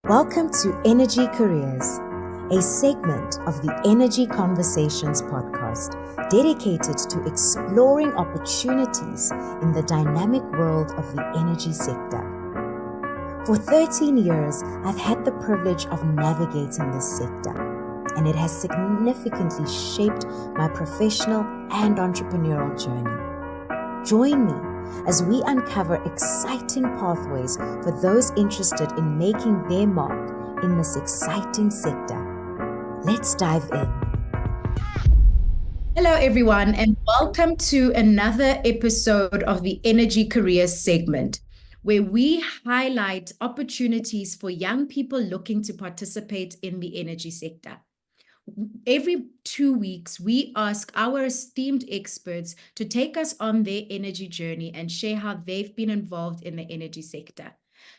Welcome to Energy Careers, a segment of the Energy Conversations podcast dedicated to exploring opportunities in the dynamic world of the energy sector. For 13 years, I've had the privilege of navigating this sector, and it has significantly shaped my professional and entrepreneurial journey. Join me as we uncover exciting pathways for those interested in making their mark in this exciting sector. Let's dive in. Hello, everyone, and welcome to another episode of the Energy Careers segment, where we highlight opportunities for young people looking to participate in the energy sector. Every 2 weeks, we ask our esteemed experts to take us on their energy journey and share how they've been involved in the energy sector.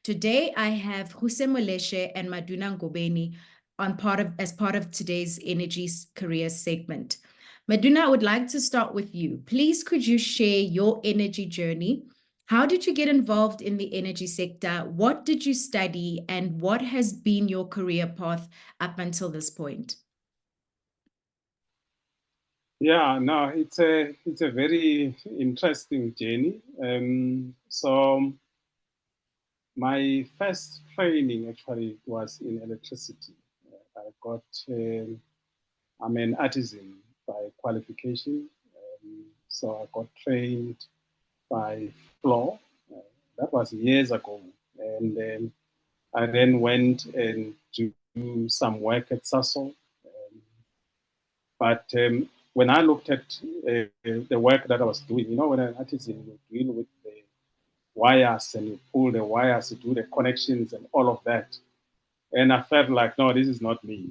Today, I have Ruse Moleshe and Maduna Ngobeni as part of today's Energy Careers segment. Maduna, I would like to start with you. Please, could you share your energy journey? How did you get involved in the energy sector? What did you study? And what has been your career path up until this point? Yeah, no, it's a very interesting journey. So my first training actually was in electricity. I'm an artisan by qualification. So I got trained by floor. That was years ago. And I then went and to do some work at Sasol. But when I looked at the work that I was doing, when an artisan, you deal with the wires and you pull the wires, you do the connections and all of that. And I felt like, no, this is not me.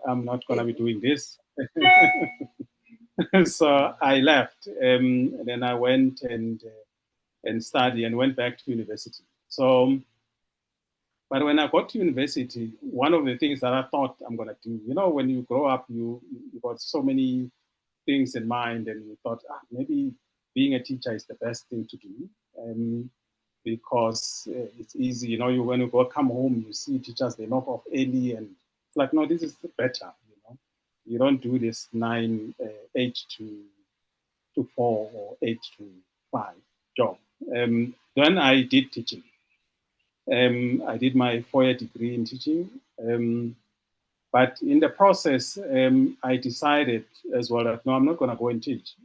I'm not going to be doing this. So I left. And then I went and studied and went back to university. So, but when I got to university, one of the things that I thought I'm going to do, when you grow up, you got so many things in mind, and you thought maybe being a teacher is the best thing to do, because it's easy. When you come home, you see teachers, they knock off early, and it's like, no, this is better. You don't do this 8 to 4 or 8 to 5 job. Then I did teaching. I did my 4-year degree in teaching. But in the process, I decided as well that, no, I'm not going to go and teach.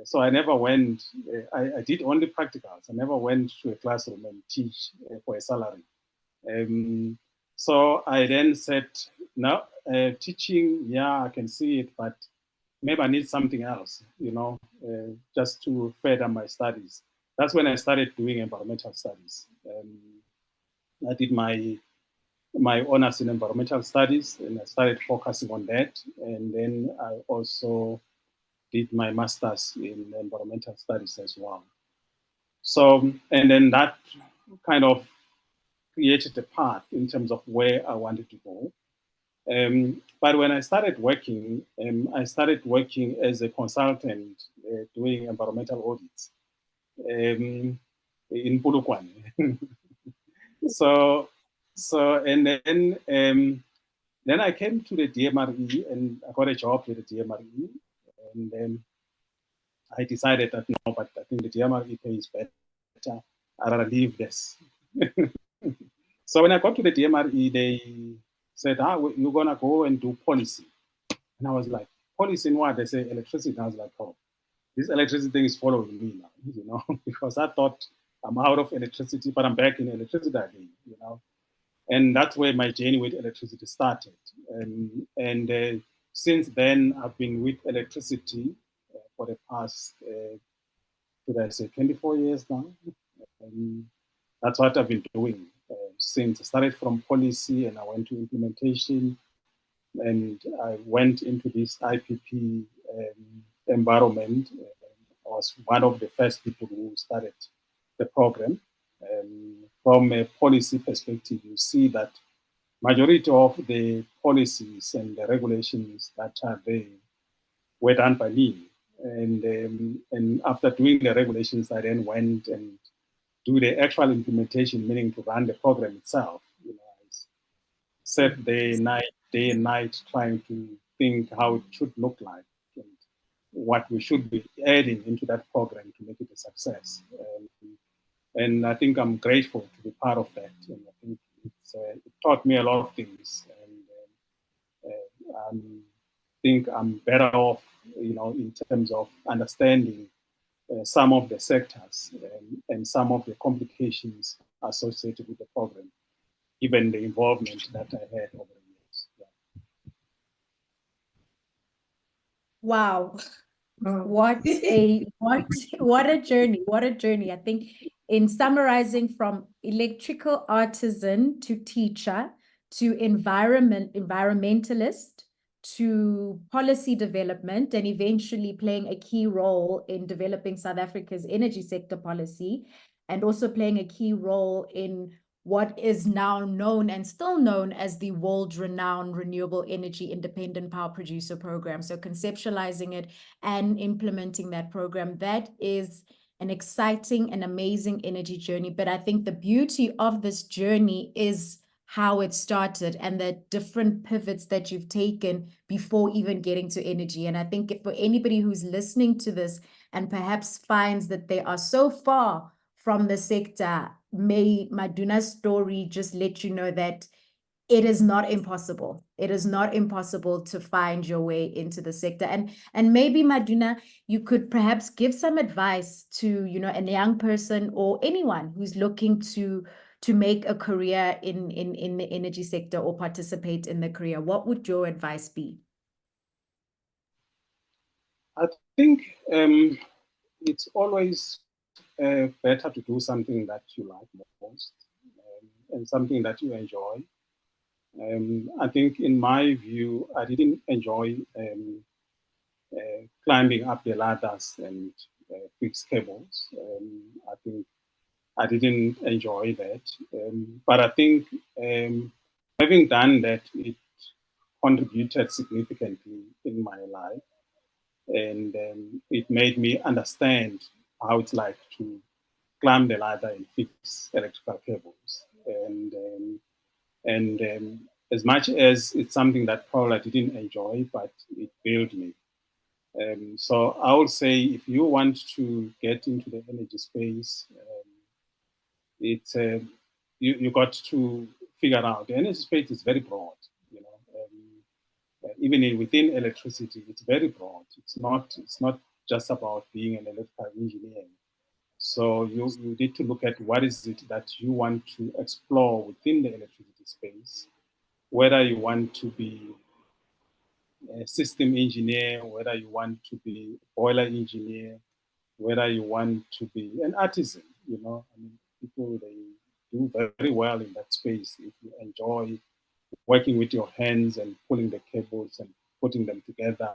So I never went, I did only practicals. I never went to a classroom and teach for a salary. So I then said, no, teaching, yeah, I can see it, but maybe I need something else, just to further my studies. That's when I started doing environmental studies. I did my honors in environmental studies, and I started focusing on that. And then I also did my master's in environmental studies as well. So, and then that kind of created a path in terms of where I wanted to go. But when I started working as a consultant doing environmental audits in Polokwane. So, and then I came to the DMRE, and I got a job with the DMRE. And then I decided that, no, but I think the DMRE pays better. I'd rather leave this. So when I got to the DMRE, they said, you're going to go and do policy. And I was like, policy in what? They say electricity. And I was like, oh, this electricity thing is following me now, because I thought I'm out of electricity, but I'm back in electricity again, And that's where my journey with electricity started. And since then, I've been with electricity for the past, should I say, 24 years now. That's what I've been doing since I started from policy, and I went to implementation, and I went into this IPP environment. I was one of the first people who started the program. From a policy perspective, you see that majority of the policies and the regulations that are there were done by me. And after doing the regulations, I then went and do the actual implementation, meaning to run the program itself. sat day and night, trying to think how it should look like and what we should be adding into that program to make it a success. And I think I'm grateful to be part of that. And I think it taught me a lot of things. And I think I'm better off, in terms of understanding some of the sectors and some of the complications associated with the program, given the involvement that I had over the years. Yeah. Wow. What a journey. What a journey. I think in summarizing, from electrical artisan to teacher to environmentalist to policy development, and eventually playing a key role in developing South Africa's energy sector policy, and also playing a key role in what is now known and still known as the world-renowned Renewable Energy Independent Power Producer Program. So conceptualizing it and implementing that program, that is an exciting and amazing energy journey. But I think the beauty of this journey is how it started and the different pivots that you've taken before even getting to energy. And I think for anybody who's listening to this and perhaps finds that they are so far from the sector, may Maduna's story just let you know that it is not impossible. It is not impossible to find your way into the sector. And maybe, Maduna, you could perhaps give some advice to, a young person or anyone who's looking to make a career in the energy sector or participate in the career. What would your advice be? I think it's always better to do something that you like most and something that you enjoy. I think, in my view, I didn't enjoy climbing up the ladders and fix cables. I think I didn't enjoy that. But I think having done that, it contributed significantly in my life. And it made me understand how it's like to climb the ladder and fix electrical cables. And as much as it's something that probably I didn't enjoy, but it built me. So I would say, if you want to get into the energy space, it's you got to figure out the energy space is very broad. Even within electricity, it's very broad. It's not just about being an electrical engineer. So you need to look at what is it that you want to explore within the electricity space, whether you want to be a system engineer, whether you want to be a boiler engineer, whether you want to be an artisan. People, they do very well in that space if you enjoy working with your hands and pulling the cables and putting them together,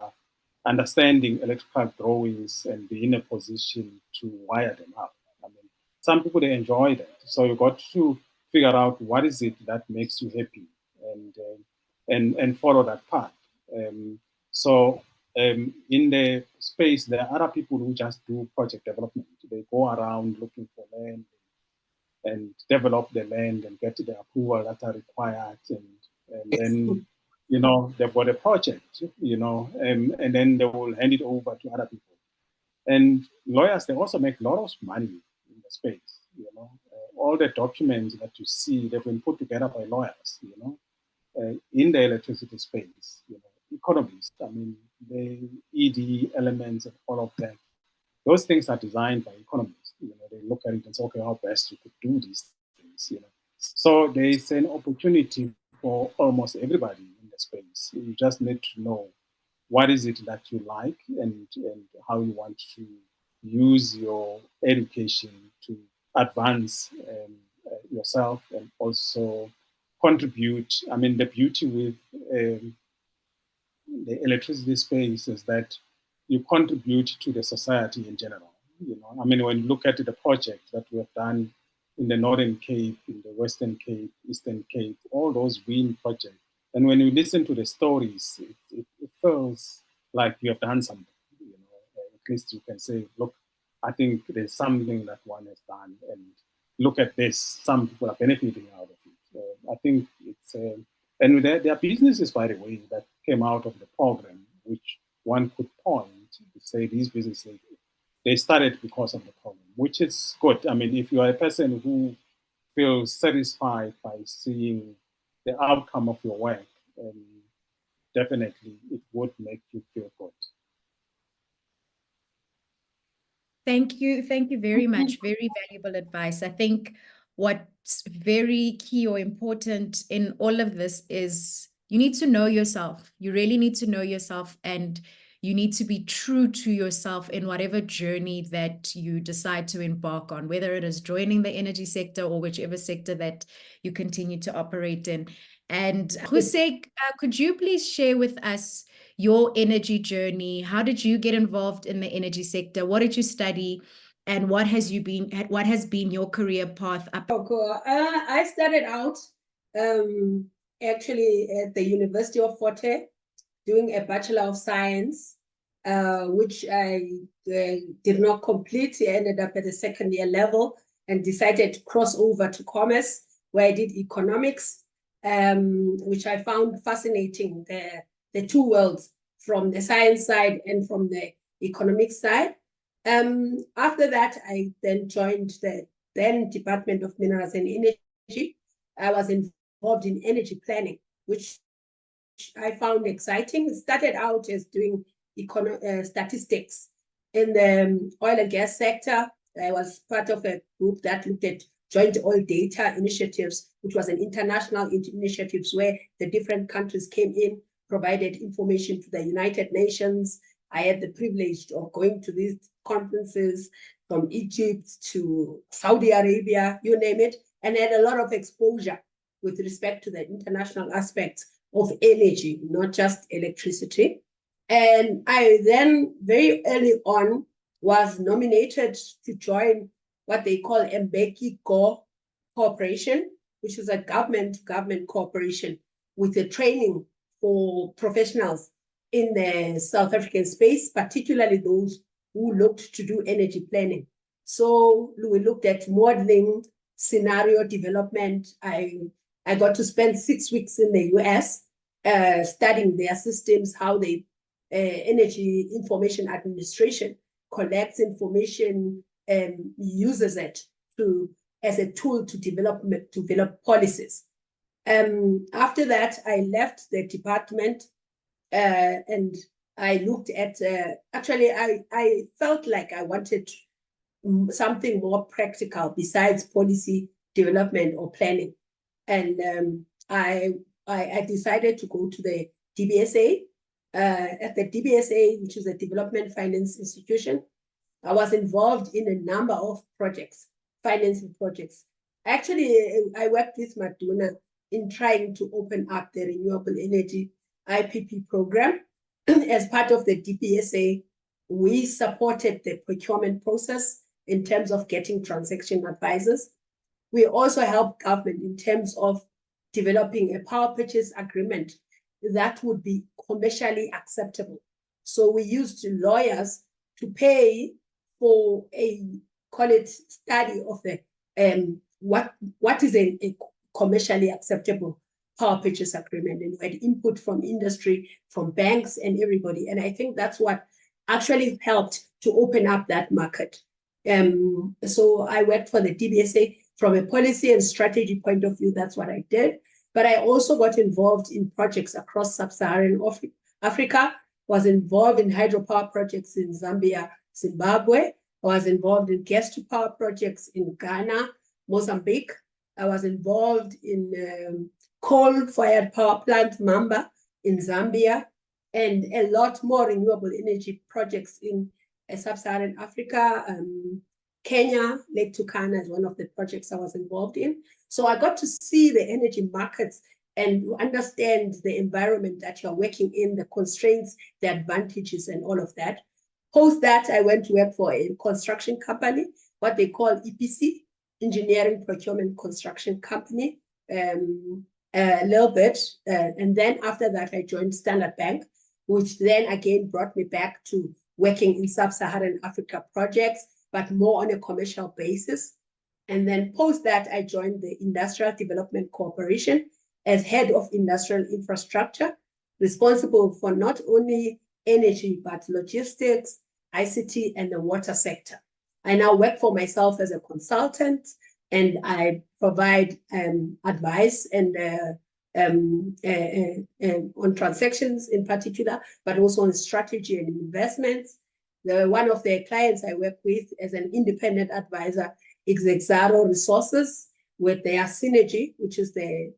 understanding electrical drawings and be in a position to wire them up. Some people, they enjoy that. So you got to figure out what is it that makes you happy, and follow that path. In the space, there are other people who just do project development. They go around looking for land and develop the land and get the approval that are required, and then they've got a project, and then they will hand it over to other people. And lawyers, they also make a lot of money in the space. All the documents that you see, they've been put together by lawyers. In the electricity space, economists. The ED elements and all of that. Those things are designed by economists. They look at it and say, okay, how best you could do these things. So there is an opportunity for almost everybody in the space. You just need to know what is it that you like, and how you want to use your education to advance yourself and also contribute. The beauty with the electricity space is that you contribute to the society in general. When you look at the project that we have done in the Northern Cape, in the Western Cape, Eastern Cape, all those wind projects, and when you listen to the stories, it feels like you have done something. At least you can say, look, I think there's something that one has done, and look at this. Some people are benefiting out of it. I think And there are businesses, by the way, that came out of the program, which one could point to say these businesses, they started because of the program, which is good. I mean, if you are a person who feels satisfied by seeing the outcome of your work, definitely it would make you feel good. Thank you. Thank you very much. Very valuable advice. I think what's very key or important in all of this is you need to know yourself. You really need to know yourself, and you need to be true to yourself in whatever journey that you decide to embark on, whether it is joining the energy sector or whichever sector that you continue to operate in. And Ruse, could you please share with us your energy journey? How did you get involved in the energy sector? What did you study? And what has been your career path up? I started out actually at the University of Fort Hare doing a Bachelor of Science, which I did not complete. I ended up at the second year level and decided to cross over to commerce, where I did economics, which I found fascinating, the two worlds, from the science side and from the economic side. After that, I then joined the then Department of Minerals and Energy. I was involved in energy planning, which I found exciting. It started out as doing statistics in the oil and gas sector. I was part of a group that looked at joint oil data initiatives, which was an international initiative where the different countries came in, provided information to the United Nations. I had the privilege of going to these conferences from Egypt to Saudi Arabia, you name it, and had a lot of exposure with respect to the international aspects of energy, not just electricity. And I then very early on was nominated to join what they call Mbeki Go Corporation, which is a government corporation with a training for professionals in the South African space, particularly those who looked to do energy planning. So we looked at modeling, scenario development. I got to spend 6 weeks in the US studying their systems, how they Energy Information Administration collects information and uses it as a tool to develop policies. After that, I left the department and I looked at, actually, I felt like I wanted something more practical besides policy development or planning. And I decided to go to the DBSA. At the DBSA, which is a development finance institution, I was involved in a number of projects, financing projects. Actually, I worked with Maduna in trying to open up the renewable energy IPP program. As part of the DBSA, we supported the procurement process in terms of getting transaction advisors. We also helped government in terms of developing a power purchase agreement that would be commercially acceptable. So we used lawyers to pay for a, call it, study of the what is a commercially acceptable power purchase agreement, and we had input from industry, from banks, and everybody. And I think that's what actually helped to open up that market. So I worked for the DBSA from a policy and strategy point of view. That's what I did. But I also got involved in projects across sub-Saharan Africa, was involved in hydropower projects in Zambia, Zimbabwe. I was involved in gas-to-power projects in Ghana, Mozambique. I was involved in coal-fired power plant Mamba in Zambia, and a lot more renewable energy projects in sub-Saharan Africa. Kenya, Lake Turkana is one of the projects I was involved in. So I got to see the energy markets and understand the environment that you're working in, the constraints, the advantages, and all of that. Post that, I went to work for a construction company, what they call EPC, Engineering Procurement Construction Company, a little bit. And then after that, I joined Standard Bank, which then again brought me back to working in sub-Saharan Africa projects, but more on a commercial basis. And then post that, I joined the Industrial Development Corporation as head of industrial infrastructure, responsible for not only energy, but logistics, ICT, and the water sector. I now work for myself as a consultant, and I provide advice and on transactions in particular, but also on strategy and investments. One of the clients I work with as an independent advisor is Exaro Resources with their Synergy, which is the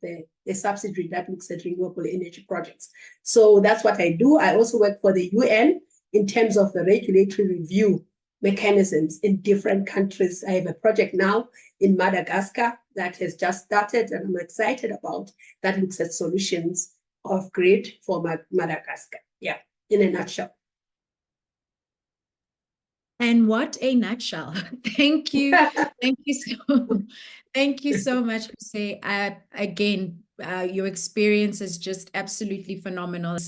subsidiary that looks at renewable energy projects. So that's what I do. I also work for the UN in terms of the regulatory review mechanisms in different countries. I have a project now in Madagascar that has just started and I'm excited about, that looks at solutions of grid for Madagascar. Yeah, in a nutshell. And what a nutshell. Thank you. Thank you so much, Ruse. Again, your experience is just absolutely phenomenal.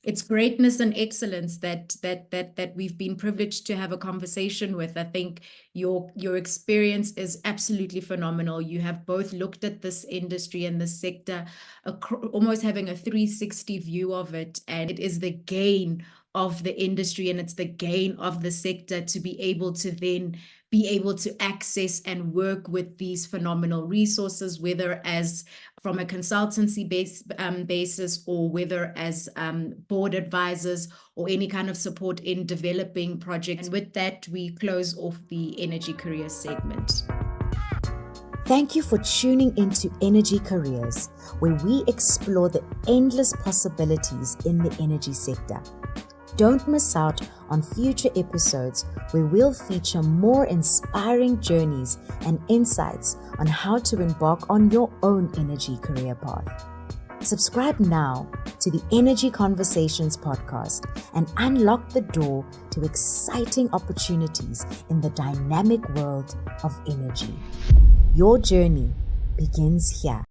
It's greatness and excellence that we've been privileged to have a conversation with. I think your experience is absolutely phenomenal. You have both looked at this industry and the sector, almost having a 360 view of it, and it is the gain of the industry and it's the gain of the sector to be able to then be able to access and work with these phenomenal resources, whether as from a consultancy basis or whether as board advisors or any kind of support in developing projects. And with that, we close off the Energy Careers segment. Thank you for tuning into Energy Careers, where we explore the endless possibilities in the energy sector. Don't miss out on future episodes where we'll feature more inspiring journeys and insights on how to embark on your own energy career path. Subscribe now to the Energy Conversations podcast and unlock the door to exciting opportunities in the dynamic world of energy. Your journey begins here.